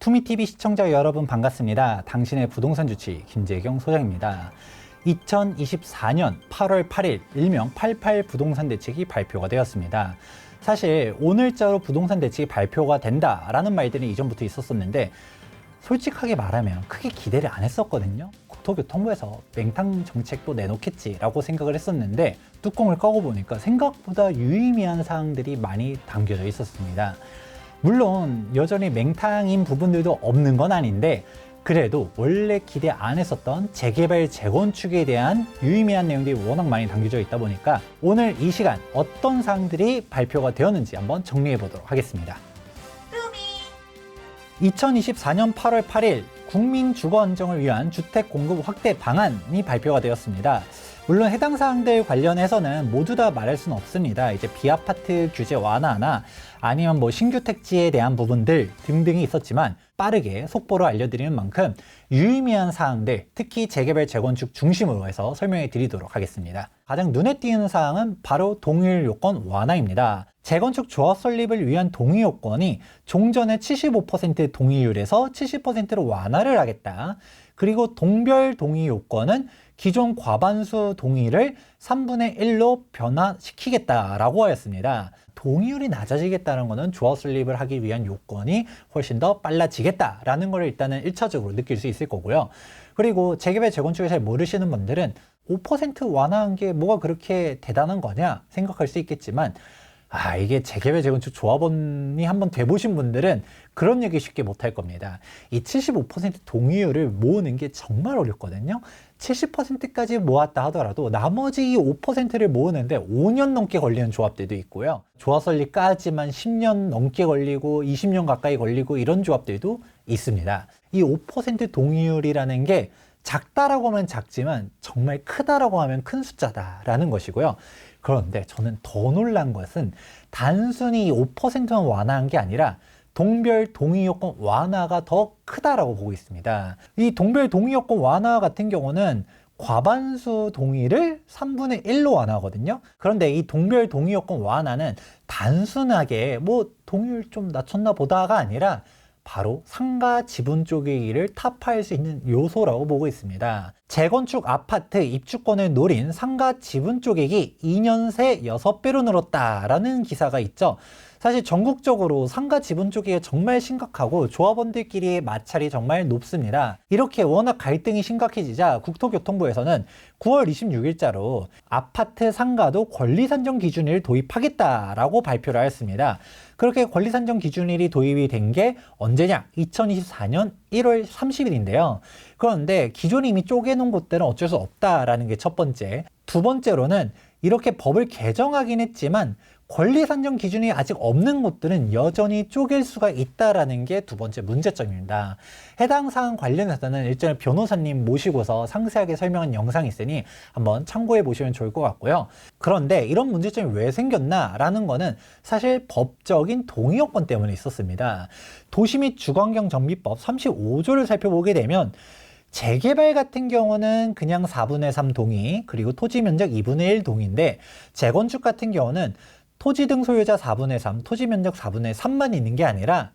투미TV 시청자 여러분 반갑습니다. 당신의 부동산 주치 김재경 소장입니다. 2024년 8월 8일 일명 88 부동산 대책이 발표가 되었습니다. 사실 오늘자로 부동산 대책이 발표가 된다라는 말들이 이전부터 있었었는데 솔직하게 말하면 크게 기대를 안 했었거든요. 국토교통부에서 맹탕 정책도 내놓겠지라고 생각을 했었는데 뚜껑을 까고 보니까 생각보다 유의미한 사항들이 많이 담겨져 있었습니다. 물론 여전히 맹탕인 부분들도 없는 건 아닌데 그래도 원래 기대 안 했었던 재개발, 재건축에 대한 유의미한 내용들이 워낙 많이 담겨져 있다 보니까 오늘 이 시간 어떤 사항들이 발표가 되었는지 한번 정리해 보도록 하겠습니다. 2024년 8월 8일 국민 주거 안정을 위한 주택 공급 확대 방안이 발표가 되었습니다. 물론 해당 사항들 관련해서는 모두 다 말할 수는 없습니다. 이제 비아파트 규제 완화나 아니면 신규 택지에 대한 부분들 등등이 있었지만 빠르게 속보로 알려드리는 만큼 유의미한 사항들, 특히 재개발, 재건축 중심으로 해서 설명해 드리도록 하겠습니다. 가장 눈에 띄는 사항은 바로 동의율 요건 완화입니다. 재건축 조합 설립을 위한 동의 요건이 종전의 75% 동의율에서 70%로 완화를 하겠다. 그리고 동별 동의 요건은 기존 과반수 동의를 3분의 1로 변화시키겠다라고 하였습니다. 동의율이 낮아지겠다는 것은 조합 설립을 하기 위한 요건이 훨씬 더 빨라지겠다라는 걸 일단은 1차적으로 느낄 수 있을 거고요. 그리고 재개발, 재건축을 잘 모르시는 분들은 5% 완화한 게 뭐가 그렇게 대단한 거냐 생각할 수 있겠지만 이게 재개발, 재건축 조합원이 한번 돼보신 분들은 그런 얘기 쉽게 못할 겁니다. 이 75% 동의율을 모으는 게 정말 어렵거든요. 70%까지 모았다 하더라도 나머지 이 5%를 모으는데 5년 넘게 걸리는 조합들도 있고요. 조합 설립까지만 10년 넘게 걸리고 20년 가까이 걸리고 이런 조합들도 있습니다. 이 5% 동의율이라는 게 작다라고 하면 작지만 정말 크다라고 하면 큰 숫자다라는 것이고요. 그런데 저는 더 놀란 것은 단순히 5%만 완화한 게 아니라 동별 동의 요건 완화가 더 크다라고 보고 있습니다. 이 동별 동의 요건 완화 같은 경우는 과반수 동의를 3분의 1로 완화하거든요. 그런데 이 동별 동의 요건 완화는 단순하게 동의율 좀 낮췄나 보다가 아니라 바로 상가 지분 쪼개기를 타파할 수 있는 요소라고 보고 있습니다. 재건축 아파트 입주권을 노린 상가 지분 쪼개기 2년 새 6배로 늘었다라는 기사가 있죠. 사실 전국적으로 상가 지분 쪼개기가 정말 심각하고 조합원들끼리의 마찰이 정말 높습니다. 이렇게 워낙 갈등이 심각해지자 국토교통부에서는 9월 26일자로 아파트 상가도 권리산정 기준일을 도입하겠다라고 발표를 하였습니다. 그렇게 권리산정 기준일이 도입이 된 게 언제냐? 2024년 1월 30일인데요. 그런데 기존에 이미 쪼개놓은 곳들은 어쩔 수 없다라는 게 첫 번째. 두 번째로는 이렇게 법을 개정하긴 했지만 권리 산정 기준이 아직 없는 곳들은 여전히 쪼갤 수가 있다라는 게 두 번째 문제점입니다. 해당 사항 관련해서는 일전에 변호사님 모시고서 상세하게 설명한 영상이 있으니 한번 참고해 보시면 좋을 것 같고요. 그런데 이런 문제점이 왜 생겼나라는 거는 사실 법적인 동의 요건 때문에 있었습니다. 도시 및 주거환경 정비법 35조를 살펴보게 되면 재개발 같은 경우는 그냥 4분의 3 동의, 그리고 토지 면적 2분의 1 동의인데 재건축 같은 경우는 토지 등 소유자 4분의 3, 토지 면적 4분의 3만 있는 게 아니라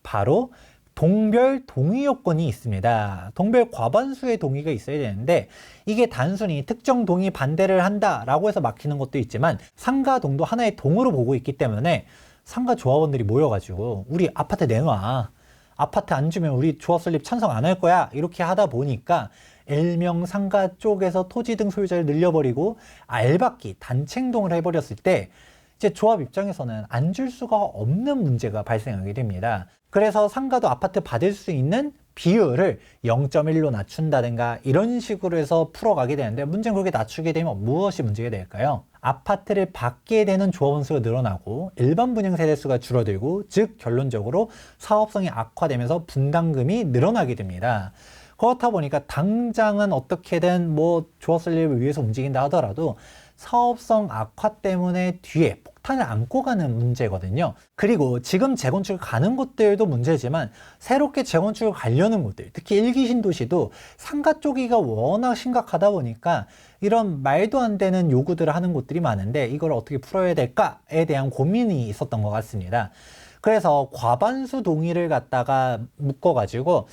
바로 동별 동의 요건이 있습니다. 동별 과반수의 동의가 있어야 되는데 이게 단순히 특정 동의 반대를 한다라고 해서 막히는 것도 있지만 상가동도 하나의 동으로 보고 있기 때문에 상가 조합원들이 모여가지고 우리 아파트 내놔. 아파트 안 주면 우리 조합 설립 찬성 안 할 거야. 이렇게 하다 보니까 일명 상가 쪽에서 토지 등 소유자를 늘려버리고 알박기, 단체행동을 해버렸을 때 이제 조합 입장에서는 안 줄 수가 없는 문제가 발생하게 됩니다. 그래서 상가도 아파트 받을 수 있는 비율을 0.1로 낮춘다든가 이런 식으로 해서 풀어가게 되는데 문제는 그렇게 낮추게 되면 무엇이 문제가 될까요? 아파트를 받게 되는 조합원 수가 늘어나고 일반 분양 세대 수가 줄어들고 즉 결론적으로 사업성이 악화되면서 분담금이 늘어나게 됩니다. 그렇다 보니까 당장은 어떻게든 조합 설립을 위해서 움직인다 하더라도 사업성 악화 때문에 뒤에 폭탄을 안고 가는 문제거든요. 그리고 지금 재건축을 가는 곳들도 문제지만 새롭게 재건축을 가려는 곳들, 특히 1기 신도시도 상가 쪼개기가 워낙 심각하다 보니까 이런 말도 안 되는 요구들을 하는 곳들이 많은데 이걸 어떻게 풀어야 될까에 대한 고민이 있었던 것 같습니다. 그래서 과반수 동의를 갖다가 묶어가지고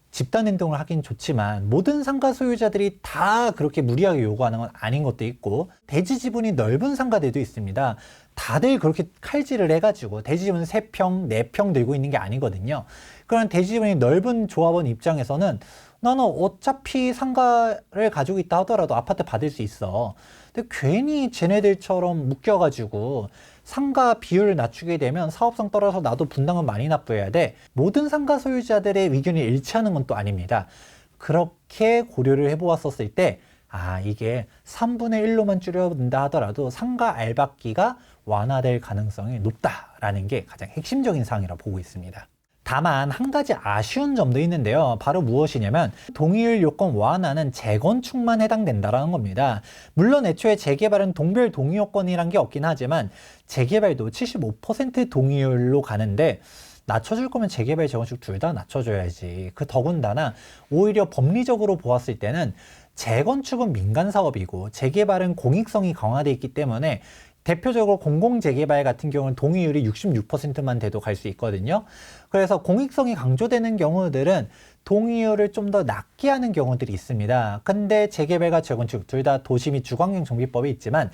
집단 행동을 하긴 좋지만 모든 상가 소유자들이 다 그렇게 무리하게 요구하는 건 아닌 것도 있고, 대지 지분이 넓은 상가들도 있습니다. 다들 그렇게 칼질을 해가지고 대지 지분 3평, 4평 들고 있는 게 아니거든요. 그런 대지 지분이 넓은 조합원 입장에서는 나는 어차피 상가를 가지고 있다 하더라도 아파트 받을 수 있어. 근데 괜히 쟤네들처럼 묶여가지고 상가 비율을 낮추게 되면 사업성 떨어져서 나도 분담금 많이 납부해야 돼. 모든 상가 소유자들의 의견이 일치하는 건 또 아닙니다. 그렇게 고려를 해보았었을 때 이게 3분의 1로만 줄여든다 하더라도 상가 알박기가 완화될 가능성이 높다라는 게 가장 핵심적인 사항이라고 보고 있습니다. 다만 한 가지 아쉬운 점도 있는데요. 바로 무엇이냐면 동의율 요건 완화는 재건축만 해당된다라는 겁니다. 물론 애초에 재개발은 동별 동의 요건이란 게 없긴 하지만 재개발도 75% 동의율로 가는데, 낮춰줄 거면 재개발, 재건축 둘 다 낮춰줘야지. 더군다나 오히려 법리적으로 보았을 때는 재건축은 민간 사업이고 재개발은 공익성이 강화되어 있기 때문에 대표적으로 공공재개발 같은 경우는 동의율이 66%만 돼도 갈 수 있거든요. 그래서 공익성이 강조되는 경우들은 동의율을 좀 더 낮게 하는 경우들이 있습니다. 근데 재개발과 재건축 둘 다 도시 및 주거환경정비법이 있지만,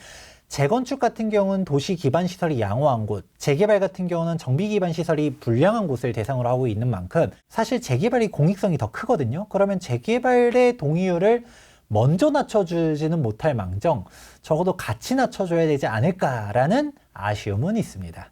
재건축 같은 경우는 도시 기반 시설이 양호한 곳, 재개발 같은 경우는 정비 기반 시설이 불량한 곳을 대상으로 하고 있는 만큼 사실 재개발이 공익성이 더 크거든요. 그러면 재개발의 동의율을 먼저 낮춰주지는 못할 망정 적어도 같이 낮춰줘야 되지 않을까라는 아쉬움은 있습니다.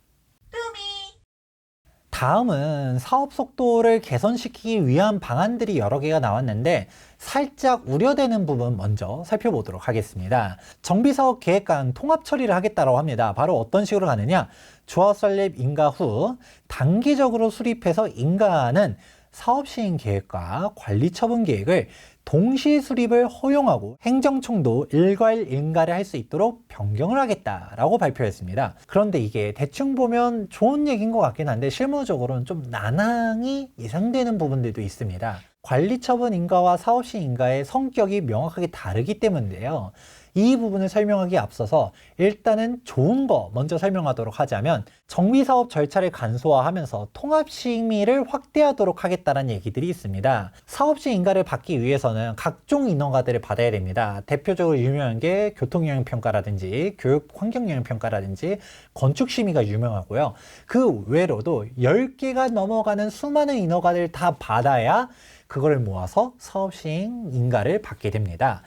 다음은 사업 속도를 개선시키기 위한 방안들이 여러 개가 나왔는데, 살짝 우려되는 부분 먼저 살펴보도록 하겠습니다. 정비사업 계획과는 통합 처리를 하겠다고 합니다. 바로 어떤 식으로 가느냐, 조합 설립 인가 후 단기적으로 수립해서 인가하는 사업 시행 계획과 관리 처분 계획을 동시 수립을 허용하고 행정청도 일괄 인가를 할 수 있도록 변경을 하겠다라고 발표했습니다. 그런데 이게 대충 보면 좋은 얘기인 것 같긴 한데 실무적으로는 좀 난항이 예상되는 부분들도 있습니다. 관리 처분 인가와 사업 시행 인가의 성격이 명확하게 다르기 때문인데요. 이 부분을 설명하기에 앞서서 일단은 좋은 거 먼저 설명하도록 하자면, 정비사업 절차를 간소화하면서 통합 심의를 확대하도록 하겠다는 얘기들이 있습니다. 사업시 인가를 받기 위해서는 각종 인허가들을 받아야 됩니다. 대표적으로 유명한 게 교통영향평가라든지 교육환경영향평가라든지 건축심의가 유명하고요. 그 외로도 10개가 넘어가는 수많은 인허가를 다 받아야 그거를 모아서 사업시행 인가를 받게 됩니다.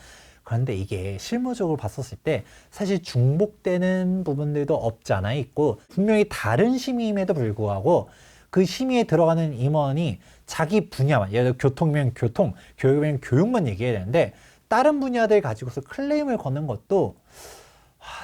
그런데 이게 실무적으로 봤었을 때 사실 중복되는 부분들도 없지 않아 있고, 분명히 다른 심의임에도 불구하고 그 심의에 들어가는 임원이 자기 분야만, 예를 들어 교통이면 교통, 교육이면 교육만 얘기해야 되는데 다른 분야들 가지고서 클레임을 거는 것도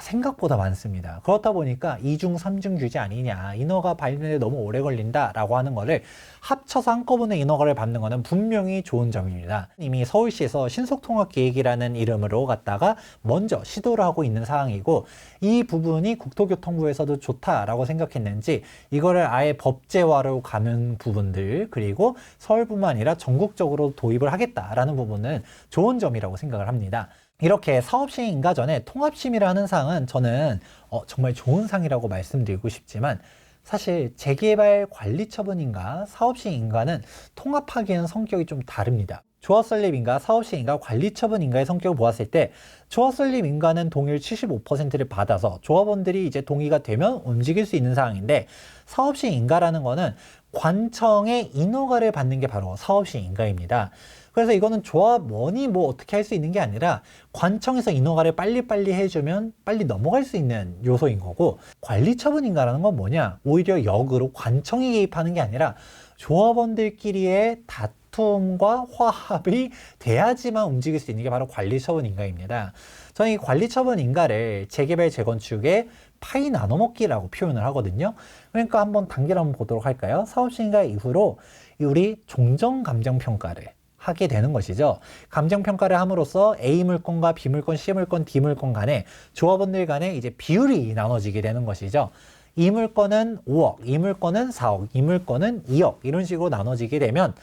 생각보다 많습니다. 그렇다 보니까 2중, 3중 규제 아니냐, 인허가 발매에 너무 오래 걸린다 라고 하는 거를 합쳐서 한꺼번에 인허가를 받는 거는 분명히 좋은 점입니다. 이미 서울시에서 신속통합계획이라는 이름으로 갖다가 먼저 시도를 하고 있는 상황이고, 이 부분이 국토교통부에서도 좋다라고 생각했는지 이거를 아예 법제화로 가는 부분들, 그리고 서울뿐만 아니라 전국적으로 도입을 하겠다라는 부분은 좋은 점이라고 생각을 합니다. 이렇게 사업시행 인가 전에 통합심의를 하는 사항은 저는 정말 좋은 사항이라고 말씀드리고 싶지만, 사실 재개발 관리처분인가 사업시행 인가는 통합하기에는 성격이 좀 다릅니다. 조합 설립 인가, 사업시행 인가, 관리처분 인가의 성격을 보았을 때 조합 설립 인가는 동의율 75%를 받아서 조합원들이 이제 동의가 되면 움직일 수 있는 사항인데, 사업시행 인가라는 거는 관청의 인허가를 받는 게 바로 사업시행 인가입니다. 그래서 이거는 조합원이 뭐 어떻게 할 수 있는 게 아니라 관청에서 인허가를 빨리빨리 해주면 빨리 넘어갈 수 있는 요소인 거고, 관리처분인가라는 건 뭐냐, 오히려 역으로 관청이 개입하는 게 아니라 조합원들끼리의 다툼과 화합이 돼야지만 움직일 수 있는 게 바로 관리처분인가입니다. 저는 이 관리처분인가를 재개발 재건축의 파이 나눠먹기라고 표현을 하거든요. 그러니까 한번 단계를 한번 보도록 할까요? 사업시행인가 이후로 우리 종전감정평가를 하게 되는 것이죠. 감정평가를 함으로써 A 물건과 B 물건, C 물건, D 물건 간에 조합원들 간에 이제 비율이 나눠지게 되는 것이죠. 이 물건은 5억, 이 물건은 4억, 이 물건은 2억 이런 식으로 나눠지게 되면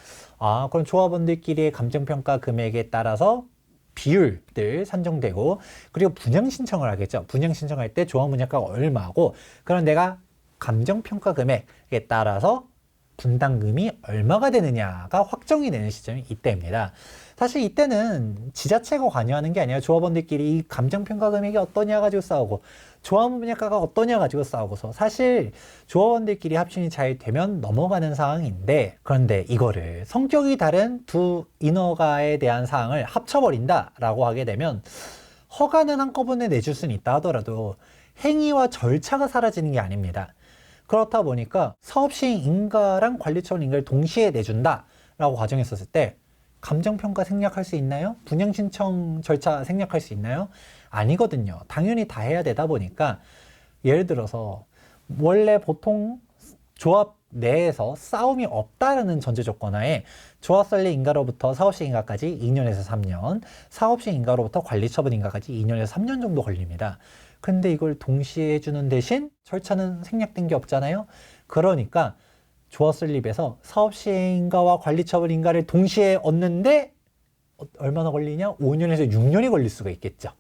그럼 조합원들끼리의 감정평가 금액에 따라서 비율들 산정되고, 그리고 분양 신청을 하겠죠. 분양 신청할 때 조합 분양가가 얼마고, 그럼 내가 감정평가 금액에 따라서 분담금이 얼마가 되느냐가 확정이 되는 시점이 이때입니다. 사실 이때는 지자체가 관여하는 게 아니라 조합원들끼리 이 감정평가 금액이 어떠냐 가지고 싸우고 조합원 분야가가 어떠냐 가지고 싸우고서 사실 조합원들끼리 합심이 잘 되면 넘어가는 상황인데, 그런데 이거를 성격이 다른 두 인허가에 대한 사항을 합쳐버린다라고 하게 되면 허가는 한꺼번에 내줄 수는 있다 하더라도 행위와 절차가 사라지는 게 아닙니다. 그렇다 보니까 사업시행 인가랑 관리처분 인가를 동시에 내준다라고 가정했었을 때 감정평가 생략할 수 있나요? 분양신청 절차 생략할 수 있나요? 아니거든요. 당연히 다 해야 되다 보니까 예를 들어서 원래 보통 조합 내에서 싸움이 없다라는 전제 조건하에 조합설립 인가로부터 사업시행 인가까지 2년에서 3년, 사업시행 인가로부터 관리처분 인가까지 2년에서 3년 정도 걸립니다. 근데 이걸 동시에 해주는 대신 절차는 생략된 게 없잖아요. 그러니까 조합설립에서 사업시행인가와 관리처분 인가를 동시에 얻는데 얼마나 걸리냐? 5년에서 6년이 걸릴 수가 있겠죠.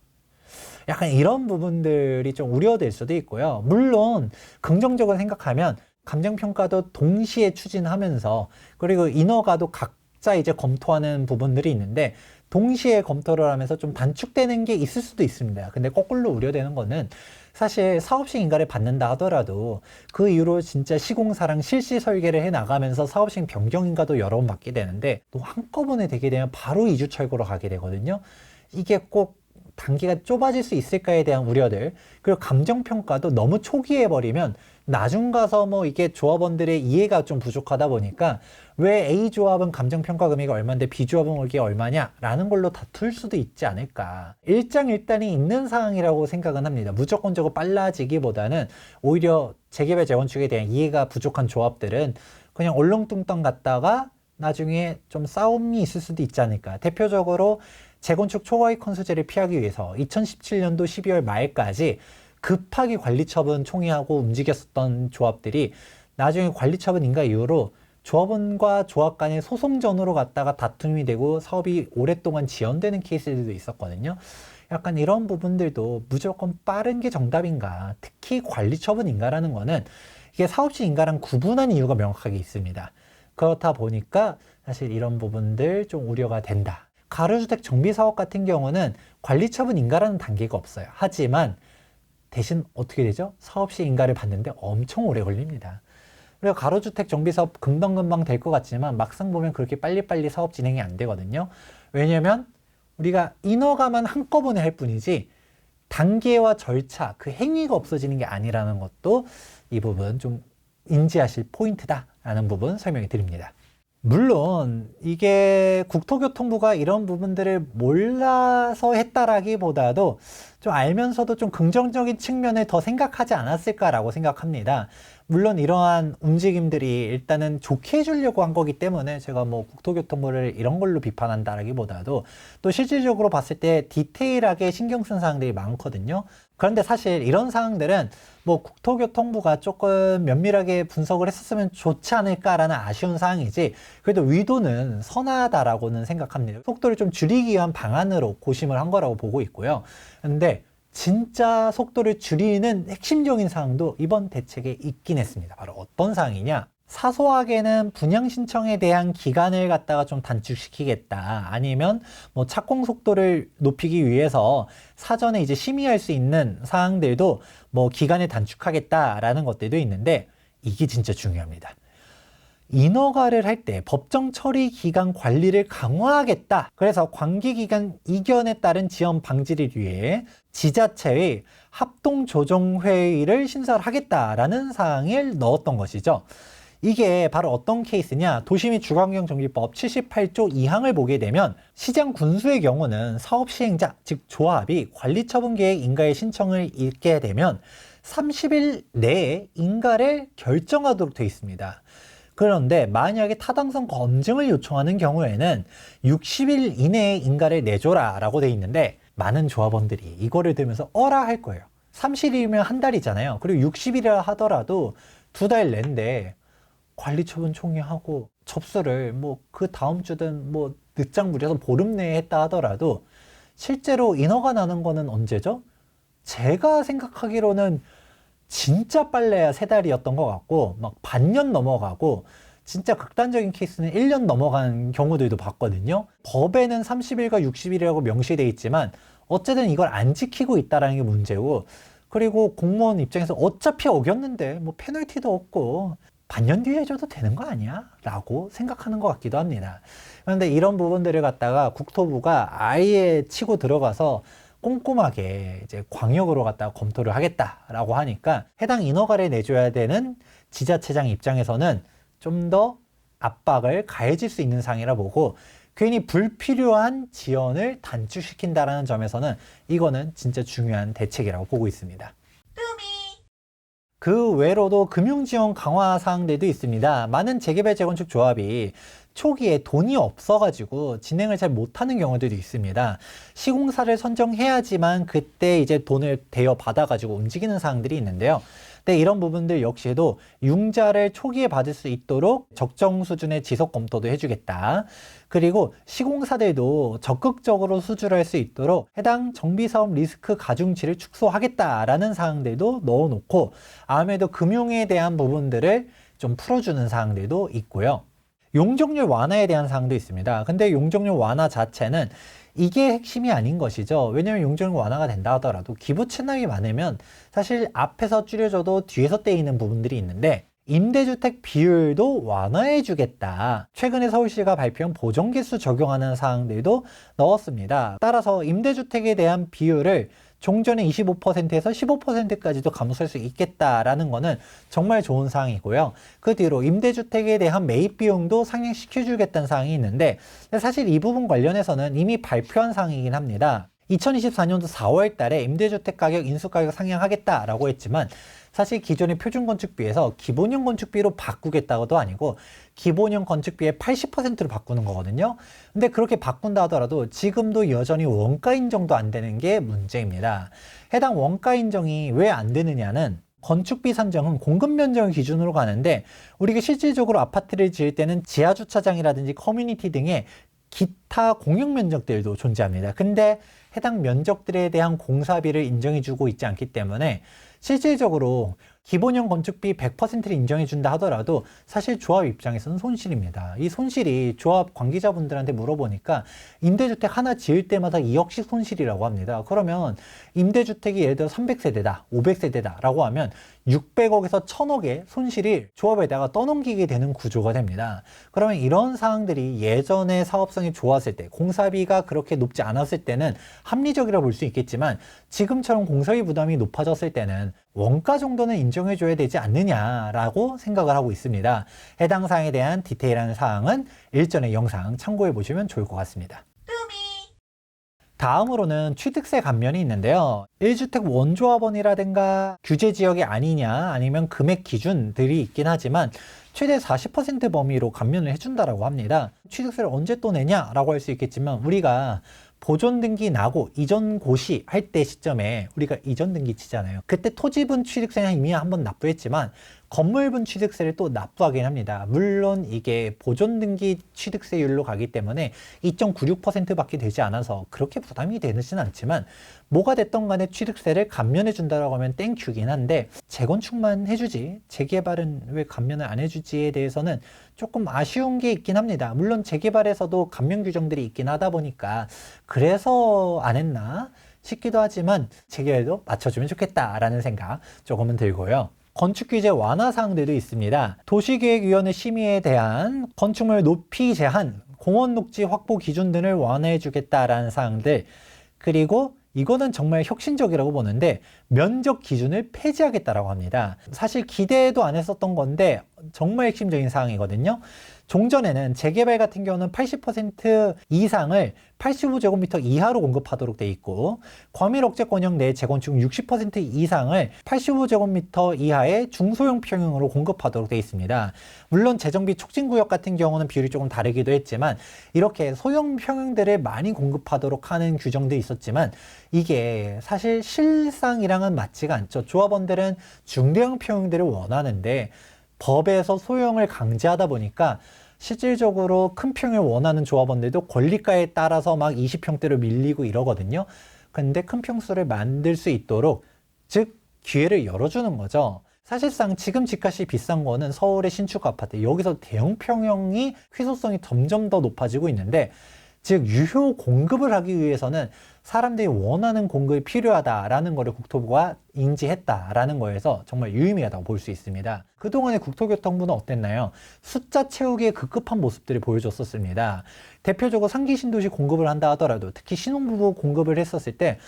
약간 이런 부분들이 좀 우려될 수도 있고요. 물론 긍정적으로 생각하면 감정평가도 동시에 추진하면서, 그리고 인허가도 각자 이제 검토하는 부분들이 있는데 동시에 검토를 하면서 좀 단축되는 게 있을 수도 있습니다. 근데 거꾸로 우려되는 거는 사실 사업식 인가를 받는다 하더라도 그 이후로 진짜 시공사랑 실시 설계를 해 나가면서 사업식 변경 인가도 여러 번 받게 되는데 또 한꺼번에 되게 되면 바로 이주 철거로 가게 되거든요. 이게 꼭 단계가 좁아질 수 있을까에 대한 우려들, 그리고 감정평가도 너무 초기에 해버리면 나중 가서 뭐 이게 조합원들의 이해가 좀 부족하다 보니까 왜 A 조합은 감정평가 금액이 얼마인데 B 조합은 이게 얼마냐 라는 걸로 다툴 수도 있지 않을까. 일장일단이 있는 상황이라고 생각은 합니다. 무조건적으로 빨라지기보다는 오히려 재개발 재건축에 대한 이해가 부족한 조합들은 그냥 얼렁뚱땅 갔다가 나중에 좀 싸움이 있을 수도 있지 않을까. 대표적으로 재건축 초과이익 건수제를 피하기 위해서 2017년도 12월 말까지 급하게 관리처분 총회하고 움직였었던 조합들이 나중에 관리처분 인가 이후로 조합원과 조합 간의 소송전으로 갔다가 다툼이 되고 사업이 오랫동안 지연되는 케이스들도 있었거든요. 약간 이런 부분들도 무조건 빠른 게 정답인가, 특히 관리처분 인가라는 거는 이게 사업시 인가랑 구분한 이유가 명확하게 있습니다. 그렇다 보니까 사실 이런 부분들 좀 우려가 된다. 가로주택 정비사업 같은 경우는 관리처분 인가라는 단계가 없어요. 하지만 대신 어떻게 되죠? 사업시 인가를 받는데 엄청 오래 걸립니다. 그리고 가로주택 정비사업 금방금방 될 것 같지만 막상 보면 그렇게 빨리빨리 사업 진행이 안 되거든요. 왜냐면 우리가 인허가만 한꺼번에 할 뿐이지 단계와 절차, 그 행위가 없어지는 게 아니라는 것도 이 부분 좀 인지하실 포인트다라는 부분 설명해 드립니다. 물론 이게 국토교통부가 이런 부분들을 몰라서 했다라기보다도 좀 알면서도 좀 긍정적인 측면을 더 생각하지 않았을까라고 생각합니다. 물론 이러한 움직임들이 일단은 좋게 해주려고 한 거기 때문에 제가 뭐 국토교통부를 이런 걸로 비판한다라기보다도 또 실질적으로 봤을 때 디테일하게 신경 쓴 사항들이 많거든요. 그런데 사실 이런 사항들은 뭐 국토교통부가 조금 면밀하게 분석을 했었으면 좋지 않을까라는 아쉬운 사항이지, 그래도 의도는 선하다라고는 생각합니다. 속도를 좀 줄이기 위한 방안으로 고심을 한 거라고 보고 있고요. 근데 진짜 속도를 줄이는 핵심적인 사항도 이번 대책에 있긴 했습니다. 바로 어떤 사항이냐? 사소하게는 분양 신청에 대한 기간을 갖다가 좀 단축시키겠다. 아니면 뭐 착공 속도를 높이기 위해서 사전에 이제 심의할 수 있는 사항들도 뭐 기간을 단축하겠다라는 것들도 있는데 이게 진짜 중요합니다. 인허가를 할 때 법정 처리 기간 관리를 강화하겠다. 그래서 관계기관 이견에 따른 지연 방지를 위해 지자체의 합동조정회의를 신설하겠다라는 사항을 넣었던 것이죠. 이게 바로 어떤 케이스냐? 도시및 주거환경정비법 78조 2항을 보게 되면 시장 군수의 경우는 사업 시행자, 즉 조합이 관리처분계획 인가의 신청을 읽게 되면 30일 내에 인가를 결정하도록 되어 있습니다. 그런데 만약에 타당성 검증을 요청하는 경우에는 60일 이내에 인가를 내줘라 라고 돼 있는데 많은 조합원들이 이거를 들으면서 어라 할 거예요. 30일이면 한 달이잖아요. 그리고 60일이라 하더라도 2달 낸데 관리처분 총회하고 접수를 뭐 그 다음 주든 뭐 늦장 부려서 보름 내에 했다 하더라도 실제로 인허가 나는 거는 언제죠? 제가 생각하기로는 진짜 빨라야 3달이었던 것 같고 막 반년 넘어가고 진짜 극단적인 케이스는 1년 넘어간 경우들도 봤거든요. 법에는 30일과 60일이라고 명시되어 있지만 어쨌든 이걸 안 지키고 있다는 게 문제고, 그리고 공무원 입장에서 어차피 어겼는데 뭐 페널티도 없고 반년 뒤에 해줘도 되는 거 아니야? 라고 생각하는 것 같기도 합니다. 그런데 이런 부분들을 갖다가 국토부가 아예 치고 들어가서 꼼꼼하게 이제 광역으로 갖다가 검토를 하겠다라고 하니까 해당 인허가를 내줘야 되는 지자체장 입장에서는 좀 더 압박을 가해질 수 있는 상황이라 보고, 괜히 불필요한 지연을 단축시킨다라는 점에서는 이거는 진짜 중요한 대책이라고 보고 있습니다. 그 외로도 금융지원 강화 사항들도 있습니다. 많은 재개발 재건축 조합이 초기에 돈이 없어가지고 진행을 잘 못하는 경우들도 있습니다. 시공사를 선정해야지만 그때 이제 돈을 대여받아가지고 움직이는 사항들이 있는데요. 근데 이런 부분들 역시도 융자를 초기에 받을 수 있도록 적정 수준의 지속 검토도 해주겠다. 그리고 시공사들도 적극적으로 수주를 할 수 있도록 해당 정비사업 리스크 가중치를 축소하겠다라는 사항들도 넣어놓고, 아무래도 금융에 대한 부분들을 좀 풀어주는 사항들도 있고요. 용적률 완화에 대한 사항도 있습니다. 근데 용적률 완화 자체는 이게 핵심이 아닌 것이죠. 왜냐하면 용적률 완화가 된다 하더라도 기부 채납이 많으면 사실 앞에서 줄여줘도 뒤에서 떼이는 부분들이 있는데, 임대주택 비율도 완화해 주겠다. 최근에 서울시가 발표한 보정개수 적용하는 사항들도 넣었습니다. 따라서 임대주택에 대한 비율을 종전의 25%에서 15%까지도 감소할 수 있겠다라는 거는 정말 좋은 사항이고요. 그 뒤로 임대주택에 대한 매입 비용도 상향시켜주겠다는 사항이 있는데, 사실 이 부분 관련해서는 이미 발표한 사항이긴 합니다. 2024년도 4월 달에 임대주택 가격, 인수가격 상향하겠다라고 했지만 사실 기존의 표준건축비에서 기본형 건축비로 바꾸겠다고도 아니고 기본형 건축비의 80%로 바꾸는 거거든요. 근데 그렇게 바꾼다 하더라도 지금도 여전히 원가 인정도 안 되는 게 문제입니다. 해당 원가 인정이 왜 안 되느냐는, 건축비 산정은 공급 면적을 기준으로 가는데 우리가 실질적으로 아파트를 지을 때는 지하 주차장이라든지 커뮤니티 등의 기타 공용 면적들도 존재합니다. 근데 해당 면적들에 대한 공사비를 인정해주고 있지 않기 때문에 실질적으로 기본형 건축비 100%를 인정해준다 하더라도 사실 조합 입장에서는 손실입니다. 이 손실이 조합 관계자분들한테 물어보니까 임대주택 하나 지을 때마다 2억씩 손실이라고 합니다. 그러면 임대주택이 예를 들어 300세대다, 500세대다 라고 하면 600억에서 1000억의 손실이 조합에다가 떠넘기게 되는 구조가 됩니다. 그러면 이런 사항들이 예전에 사업성이 좋았을 때, 공사비가 그렇게 높지 않았을 때는 합리적이라고 볼 수 있겠지만 지금처럼 공사비 부담이 높아졌을 때는 원가 정도는 인정해줘야 되지 않느냐라고 생각을 하고 있습니다. 해당 사항에 대한 디테일한 사항은 일전의 영상 참고해 보시면 좋을 것 같습니다. 다음으로는 취득세 감면이 있는데요. 1주택 원조합원이라든가 규제 지역이 아니냐, 아니면 금액 기준들이 있긴 하지만 최대 40% 범위로 감면을 해준다라고 합니다. 취득세를 언제 또 내냐라고 할 수 있겠지만, 우리가 보존 등기 나고 이전 고시 할 때 시점에 우리가 이전 등기 치잖아요. 그때 토지분 취득세는 이미 한번 납부했지만 건물분 취득세를 또 납부하긴 합니다. 물론 이게 보존 등기 취득세율로 가기 때문에 2.96%밖에 되지 않아서 그렇게 부담이 되지는 않지만, 뭐가 됐던 간에 취득세를 감면해 준다라고 하면 땡큐긴 한데 재건축만 해주지 재개발은 왜 감면을 안 해주지에 대해서는 조금 아쉬운 게 있긴 합니다. 물론 재개발에서도 감면 규정들이 있긴 하다 보니까 그래서 안 했나 싶기도 하지만 재개발도 맞춰주면 좋겠다라는 생각 조금은 들고요. 건축규제 완화 사항들도 있습니다. 도시계획위원회 심의에 대한 건축물 높이 제한, 공원 녹지 확보 기준 등을 완화해 주겠다라는 사항들, 그리고 이거는 정말 혁신적이라고 보는데 면적 기준을 폐지하겠다라고 합니다. 사실 기대도 안 했었던 건데 정말 핵심적인 사항이거든요. 종전에는 재개발 같은 경우는 80% 이상을 85제곱미터 이하로 공급하도록 돼 있고, 과밀 억제권형 내 재건축 60% 이상을 85제곱미터 이하의 중소형 평형으로 공급하도록 돼 있습니다. 물론 재정비 촉진구역 같은 경우는 비율이 조금 다르기도 했지만 이렇게 소형 평형들을 많이 공급하도록 하는 규정도 있었지만 이게 사실 실상이랑은 맞지가 않죠. 조합원들은 중대형 평형들을 원하는데 법에서 소형을 강제하다 보니까 실질적으로 큰 평을 원하는 조합원들도 권리가에 따라서 막 20평대로 밀리고 이러거든요. 근데 큰 평수를 만들 수 있도록, 즉 기회를 열어주는 거죠. 사실상 지금 집값이 비싼 거는 서울의 신축 아파트, 여기서 대형 평형이 희소성이 점점 더 높아지고 있는데, 즉 유효 공급을 하기 위해서는 사람들이 원하는 공급이 필요하다라는 것을 국토부가 인지했다라는 거에서 정말 유의미하다고 볼 수 있습니다. 그동안의 국토교통부는 어땠나요? 숫자 채우기에 급급한 모습들을 보여줬었습니다. 대표적으로 상기 신도시 공급을 한다 하더라도, 특히 신혼부부 공급을 했었을 때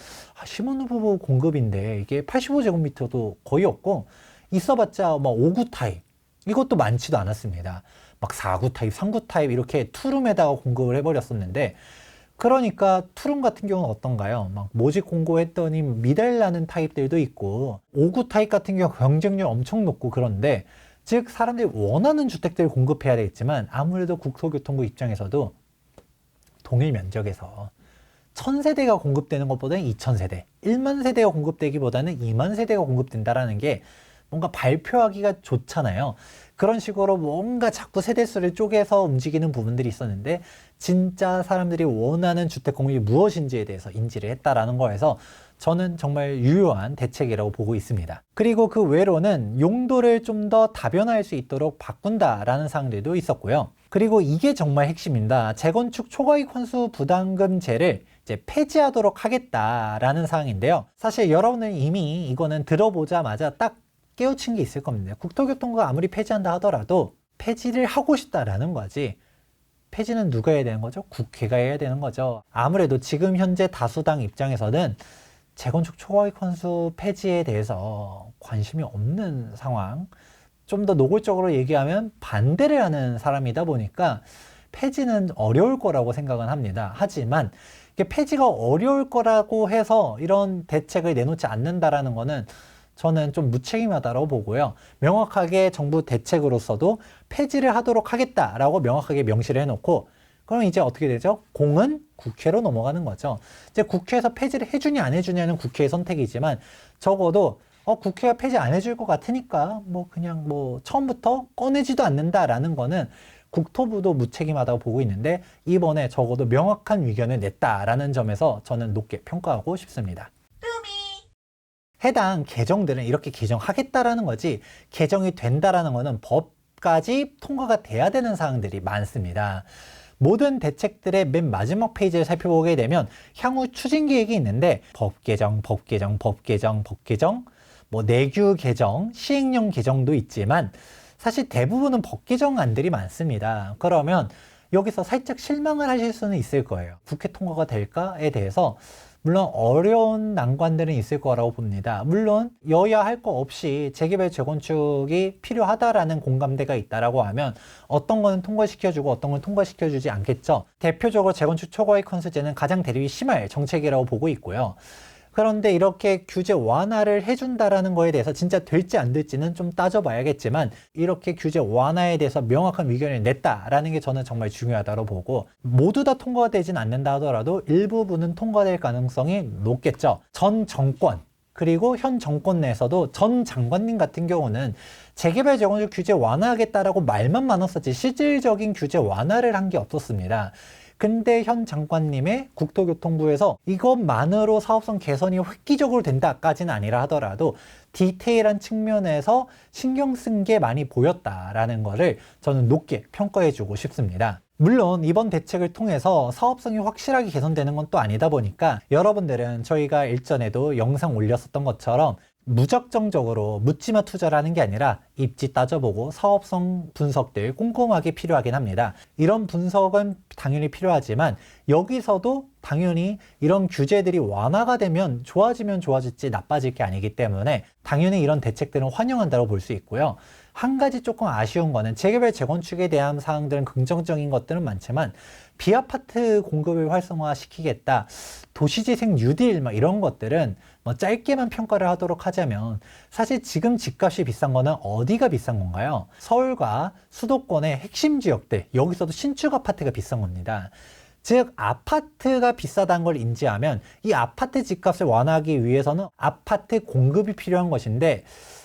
신혼부부 공급인데 이게 85제곱미터도 거의 없고, 있어봤자 막 5구 타입, 이것도 많지도 않았습니다. 막 4구 타입, 3구 타입 이렇게 투룸에다가 공급을 해버렸었는데, 그러니까 투룸 같은 경우는 어떤가요? 막 모집 공고했더니 미달나는 타입들도 있고, 5구 타입 같은 경우 경쟁률 엄청 높고, 그런데 즉 사람들이 원하는 주택들을 공급해야 되겠지만, 아무래도 국토교통부 입장에서도 동일 면적에서 1000세대가 공급되는 것보다는 2000세대, 1만 세대가 공급되기보다는 2만 세대가 공급된다라는 게 뭔가 발표하기가 좋잖아요. 그런 식으로 뭔가 자꾸 세대수를 쪼개서 움직이는 부분들이 있었는데, 진짜 사람들이 원하는 주택 공급이 무엇인지에 대해서 인지를 했다라는 거에서 저는 정말 유효한 대책이라고 보고 있습니다. 그리고 그 외로는 용도를 좀 더 다변화할 수 있도록 바꾼다라는 사항들도 있었고요. 그리고 이게 정말 핵심입니다. 재건축 초과이익 환수 부담금제를 이제 폐지하도록 하겠다라는 사항인데요. 사실 여러분은 이미 이거는 들어보자마자 딱 깨우친 게 있을 겁니다. 국토교통부가 아무리 폐지한다 하더라도 폐지를 하고 싶다라는 거지, 폐지는 누가 해야 되는 거죠? 국회가 해야 되는 거죠. 아무래도 지금 현재 다수당 입장에서는 재건축 초과이익 환수 폐지에 대해서 관심이 없는 상황, 좀 더 노골적으로 얘기하면 반대를 하는 사람이다 보니까 폐지는 어려울 거라고 생각은 합니다. 하지만 폐지가 어려울 거라고 해서 이런 대책을 내놓지 않는다라는 거는 저는 좀 무책임하다고 보고요. 명확하게 정부 대책으로서도 폐지를 하도록 하겠다라고 명확하게 명시를 해놓고, 그럼 이제 어떻게 되죠? 공은 국회로 넘어가는 거죠. 이제 국회에서 폐지를 해주냐 안 해주냐는 국회의 선택이지만, 적어도 국회가 폐지 안 해줄 것 같으니까 그냥 처음부터 꺼내지도 않는다라는 거는 국토부도 무책임하다고 보고 있는데, 이번에 적어도 명확한 의견을 냈다라는 점에서 저는 높게 평가하고 싶습니다. 해당 개정들은 이렇게 개정하겠다라는 거지, 개정이 된다라는 거는 법까지 통과가 돼야 되는 사항들이 많습니다. 모든 대책들의 맨 마지막 페이지를 살펴보게 되면 향후 추진 계획이 있는데, 법 개정, 내규 개정, 시행령 개정도 있지만 사실 대부분은 법 개정안들이 많습니다. 그러면 여기서 살짝 실망을 하실 수는 있을 거예요. 국회 통과가 될까에 대해서 물론 어려운 난관들은 있을 거라고 봅니다. 물론 여야 할 거 없이 재개발 재건축이 필요하다라는 공감대가 있다라고 하면 어떤 거는 통과시켜주고 어떤 건 통과시켜주지 않겠죠. 대표적으로 재건축 초과이익 환수제는 가장 대립이 심할 정책이라고 보고 있고요. 그런데 이렇게 규제 완화를 해준다라는 거에 대해서 진짜 될지 안 될지는 좀 따져봐야겠지만, 이렇게 규제 완화에 대해서 명확한 의견을 냈다라는 게 저는 정말 중요하다고 보고, 모두 다 통과가 되진 않는다 하더라도 일부분은 통과될 가능성이 높겠죠. 전 정권, 그리고 현 정권 내에서도 전 장관님 같은 경우는 재개발 재건축 규제 완화하겠다라고 말만 많았었지 실질적인 규제 완화를 한 게 없었습니다. 근데 현 장관님의 국토교통부에서 이것만으로 사업성 개선이 획기적으로 된다까지는 아니라 하더라도 디테일한 측면에서 신경 쓴 게 많이 보였다라는 거를 저는 높게 평가해주고 싶습니다. 물론 이번 대책을 통해서 사업성이 확실하게 개선되는 건 또 아니다 보니까, 여러분들은 저희가 일전에도 영상 올렸었던 것처럼 무적정적으로 묻지마 투자를 하는 게 아니라 입지 따져보고 사업성 분석들 꼼꼼하게 필요하긴 합니다. 이런 분석은 당연히 필요하지만, 여기서도 당연히 이런 규제들이 완화가 되면 좋아지면 좋아질지 나빠질 게 아니기 때문에 당연히 이런 대책들은 환영한다고 볼 수 있고요. 한 가지 조금 아쉬운 거는 재개발 재건축에 대한 사항들은 긍정적인 것들은 많지만, 비아파트 공급을 활성화시키겠다, 도시재생 뉴딜 이런 것들은 짧게만 평가를 하도록 하자면, 사실 지금 집값이 비싼 거는 어디가 비싼 건가요? 서울과 수도권의 핵심 지역들, 여기서도 신축 아파트가 비싼 겁니다. 즉 아파트가 비싸다는 걸 인지하면 이 아파트 집값을 완화하기 위해서는 아파트 공급이 필요한 것인데,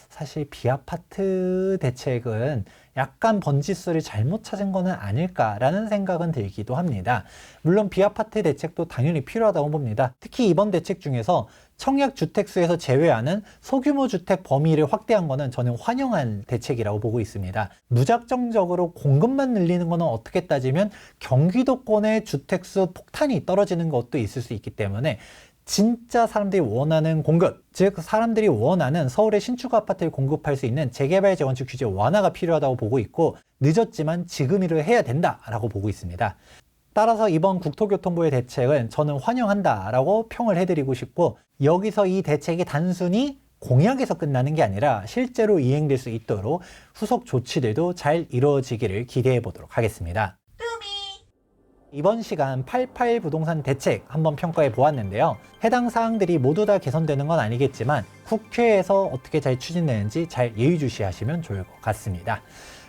사실 비아파트 대책은 약간 번지수를 잘못 찾은 거는 아닐까라는 생각은 들기도 합니다. 물론 비아파트 대책도 당연히 필요하다고 봅니다. 특히 이번 대책 중에서 청약 주택수에서 제외하는 소규모 주택 범위를 확대한 거는 저는 환영한 대책이라고 보고 있습니다. 무작정적으로 공급만 늘리는 거는 어떻게 따지면 경기도권의 주택수 폭탄이 떨어지는 것도 있을 수 있기 때문에 진짜 사람들이 원하는 공급, 즉 사람들이 원하는 서울의 신축 아파트를 공급할 수 있는 재개발 재건축 규제 완화가 필요하다고 보고 있고, 늦었지만 지금이라도 해야 된다라고 보고 있습니다. 따라서 이번 국토교통부의 대책은 저는 환영한다라고 평을 해드리고 싶고, 여기서 이 대책이 단순히 공약에서 끝나는 게 아니라 실제로 이행될 수 있도록 후속 조치들도 잘 이루어지기를 기대해 보도록 하겠습니다. 이번 시간 88 부동산 대책 한번 평가해 보았는데요. 해당 사항들이 모두 다 개선되는 건 아니겠지만 국회에서 어떻게 잘 추진되는지 잘 예의주시하시면 좋을 것 같습니다.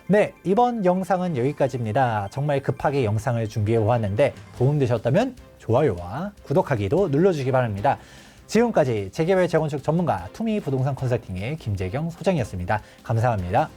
네, 이번 영상은 여기까지입니다. 정말 급하게 영상을 준비해 보았는데 도움되셨다면 좋아요와 구독하기도 눌러주시기 바랍니다. 지금까지 재개발 재건축 전문가 투미 부동산 컨설팅의 김재경 소장이었습니다. 감사합니다.